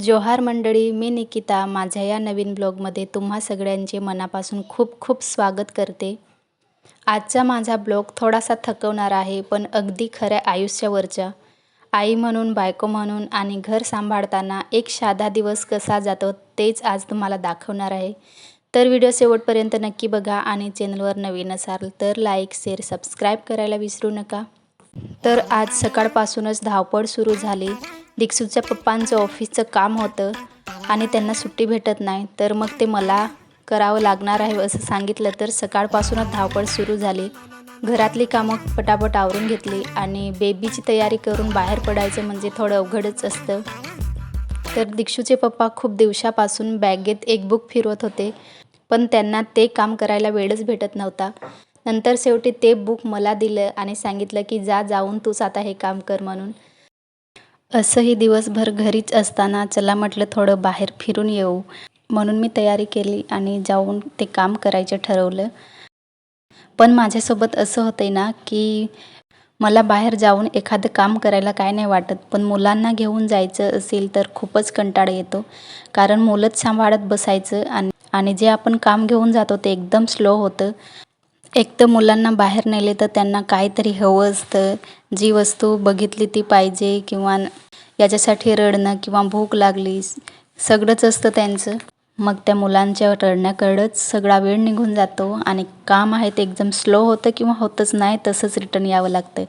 जोहार मंडळी, मी निकिता माझ्या या नवीन ब्लॉगमध्ये तुम्हा सगळ्यांचे मनापासून खूप खूप स्वागत करते। आजचा माझा ब्लॉग थोडासा थकवणारा आहे, पण अगदी खऱ्या आयुष्यावरचा। आई म्हणून, बायको म्हणून आणि घर सांभाळताना एक साधा दिवस कसा जातो तेच आज तुम्हाला दाखवणार आहे। तर व्हिडिओ शेवटपर्यंत नक्की बघा आणि चॅनलवर नवीन असाल तर लाईक, शेअर, सबस्क्राईब करायला विसरू नका। तर आज सकाळपासूनच धावपळ सुरू झाली। दीक्षूच्या पप्पांचं ऑफिसचं काम होतं आणि त्यांना सुट्टी भेटत नाही, तर मग ते मला करावं लागणार आहे असं सांगितलं, तर सकाळपासूनच धावपळ सुरू झाली। घरातली कामं पटापट आवरून घेतली आणि बेबीची तयारी करून बाहेर पडायचं म्हणजे थोडं अवघडच असतं। तर दीक्षूचे पप्पा खूप दिवसापासून बॅगेत एक बुक फिरवत होते, पण त्यांना ते काम करायला वेळच भेटत नव्हता। नंतर शेवटी ते बुक मला दिलं आणि सांगितलं की जाऊन तूच आता हे काम कर म्हणून। असंही दिवसभर घरीच असताना चला म्हटलं थोडं बाहेर फिरून येऊ, म्हणून मी तयारी केली आणि जाऊन ते काम करायचं ठरवलं। पण माझ्यासोबत असं होतंय ना की मला बाहेर जाऊन एखादं काम करायला काय नाही वाटत, पण मुलांना घेऊन जायचं असेल तर खूपच कंटाळा येतो, कारण मुलंच सांभाळत बसायचं आणि जे आपण काम घेऊन जातो ते एकदम स्लो होतं। एक तर मुलांना बाहेर नेले तर त्यांना काहीतरी हवं असतं, जी वस्तू बघितली ती पाहिजे किंवा याच्यासाठी रडणं किंवा भूक लागली सगळंच असतं त्यांचं। मग त्या मुलांच्या रडण्याकडेच सगळा वेळ निघून जातो आणि काम आहे ते एकदम स्लो होतं किंवा होतच नाही, तसंच रिटर्न यावं लागतं।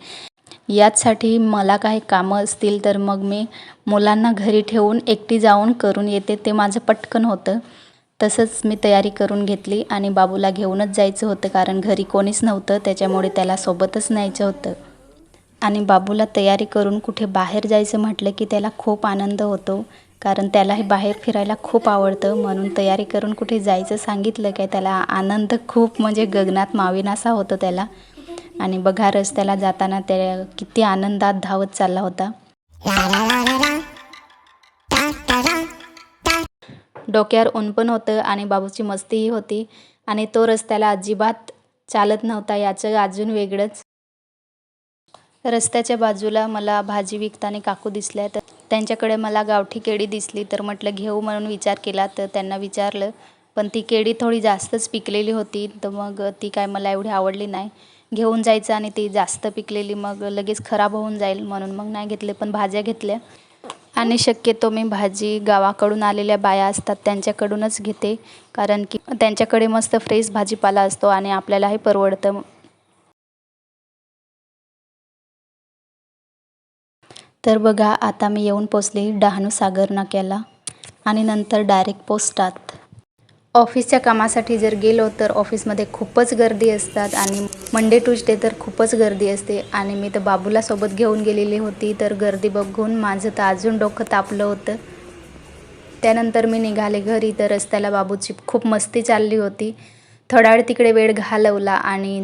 याचसाठी मला काही कामं असतील तर मग मी मुलांना घरी ठेवून एकटी जाऊन करून येते, ते माझं पटकन होतं। तसंच मी तयारी करून घेतली आणि बाबूला घेऊनच जायचं होतं, कारण घरी कोणीच नव्हतं, त्याच्यामुळे त्याला सोबतच न्यायचं होतं। आणि बाबूला तयारी करून कुठे बाहेर जायचं म्हटलं की त्याला खूप आनंद होतो, कारण त्यालाही बाहेर फिरायला खूप आवडतं। म्हणून तयारी करून कुठे जायचं सांगितलं की त्याला आनंद खूप म्हणजे गगनात मावेनासा होतो त्याला। आणि बघा रस्त्याला जाताना त्या किती आनंदात धावत चालला होता। डोक्यावर ऊन पण होतं आणि बाबूची मस्तीही होती आणि तो रस्त्याला अजिबात चालत नव्हता, याचं अजून वेगळंच। रस्त्याच्या बाजूला मला भाजी विकताना काकू दिसल्या, तर त्यांच्याकडे मला गावठी केळी दिसली, तर म्हटलं घेऊ म्हणून विचार केला। तर त्यांना विचारलं, पण ती केळी थोडी जास्तच पिकलेली होती, तर मग ती काय मला एवढी आवडली नाही। घेऊन जायचं आणि ती जास्त पिकलेली मग लगेच खराब होऊन जाईल म्हणून मग नाही घेतले, पण भाज्या घेतल्या। आणि शक्यतो मी भाजी गावाकडून आलेल्या बाया असतात त्यांच्याकडूनच घेते, कारण की त्यांच्याकडे मस्त फ्रेश भाजीपाला असतो आणि आपल्यालाही परवडतं। तर बघा आता मी येऊन पोचले डहाणू सागर नाक्याला आणि नंतर डायरेक्ट पोस्टात। ऑफिसच्या कामासाठी जर गेलो तर ऑफिसमध्ये खूपच गर्दी असतात आणि मंडे ट्यूजडे तर खूपच गर्दी असते। आणि मी तर बाबूला सोबत घेऊन गेलेली होती, तर गर्दी बघून माझं तर अजून डोकं तापलं होतं। त्यानंतर मी निघाले घरी, तर रस्त्याला बाबूची खूप मस्ती चालली होती। थोडा वेळ तिकडे वेळ घालवला आणि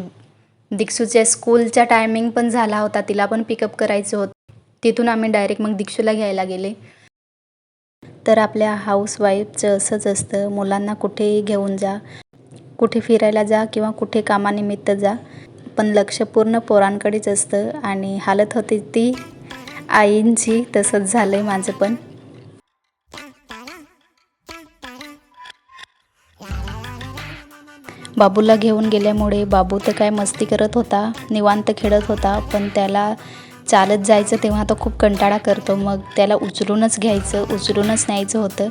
दीक्षूच्या स्कूलचा टायमिंग पण झाला होता, तिला पण पिकअप करायचं होतं। तिथून आम्ही डायरेक्ट मग दीक्षूला घ्यायला गेले। तर आपल्या हाऊसवाईफचं असंच असतं, मुलांना कुठेही घेऊन जा, कुठे फिरायला जा किंवा कुठे कामानिमित्त जा, पण लक्ष पूर्ण पोरांकडेच असतं। आणि हालत होती ती आईंची, तसंच झालंय माझं पण। बाबूला घेऊन गेल्यामुळे बाबू तर काय मस्ती करत होता, निवांत खेळत होता, पण त्याला चालत जायचं तेव्हा तो खूप कंटाळा करतो, मग त्याला उचलूनच घ्यायचं, उचलूनच न्यायचं होतं।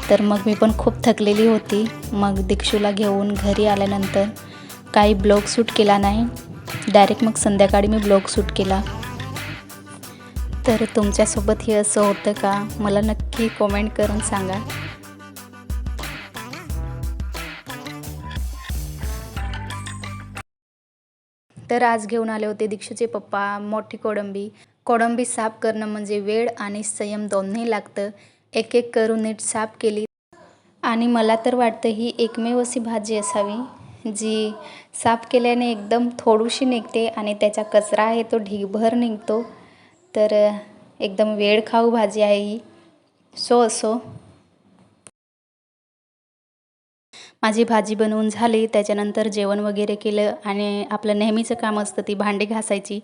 तर मग मी पण खूप थकलेली होती। मग दीक्षूला घेऊन घरी आल्यानंतर काही ब्लॉग शूट केला नाही, डायरेक्ट मग संध्याकाळी मी ब्लॉग शूट केला। तर तुमच्यासोबतही असं होतं का, मला नक्की कमेंट करून सांगा। तर आज घेऊन आले होते दीक्षूचे पप्पा मोठी कोळंबी साफ करणं म्हणजे वेळ आणि संयम दोन्ही लागतं। एक एक करून नीट साफ केली आणि मला तर वाटतं ही एकमेव अशी भाजी असावी जी साफ केल्याने एकदम थोडीशी निघते आणि त्याचा कचरा आहे तो ढीगभर निघतो। तर एकदम वेळ खाऊ भाजी आहे ही। असो माझी भाजी बनवून झाली, त्याच्यानंतर जेवण वगैरे केलं आणि आपलं नेहमीचं काम असतं ती भांडी घासायची,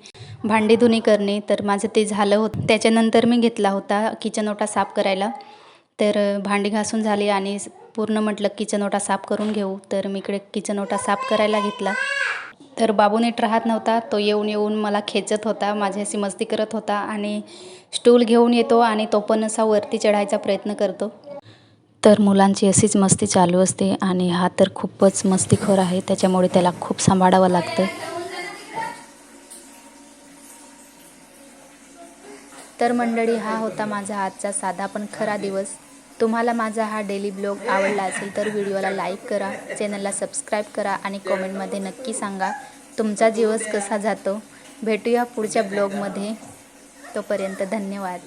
भांडी धुणी करणे, तर माझं ते झालं होतं। त्याच्यानंतर मी घेतला होता किचन ओटा साफ करायला। तर भांडी घासून झाली आणि पूर्ण म्हटलं किचन ओटा साफ करून घेऊ. तर मी इकडे किचन ओटा साफ करायला घेतला. तर बाबू नीट राहत नव्हता. तो येऊन येऊन मला खेचत होता, माझ्याशी मस्ती करत होता आणि स्टूल घेऊन येतो आणि तो पण असा वरती चढायचा प्रयत्न करतो. तर मुलांची अशीच मस्ती चालू असते आणि हा तर खूपच मस्तीखोर आहे, त्याच्यामुळे त्याला खूप सांभाळावं लागतं. तर मंडळी, हा होता माझा आजचा साधा पण खरा दिवस. तुम्हाला माझा हा डेली ब्लॉग आवडला असेल तर व्हिडिओला लाईक करा, चॅनलला सबस्क्राईब करा आणि कमेंटमध्ये नक्की सांगा तुमचा दिवस कसा जातो. भेटूया पुढच्या ब्लॉगमध्ये. तोपर्यंत धन्यवाद.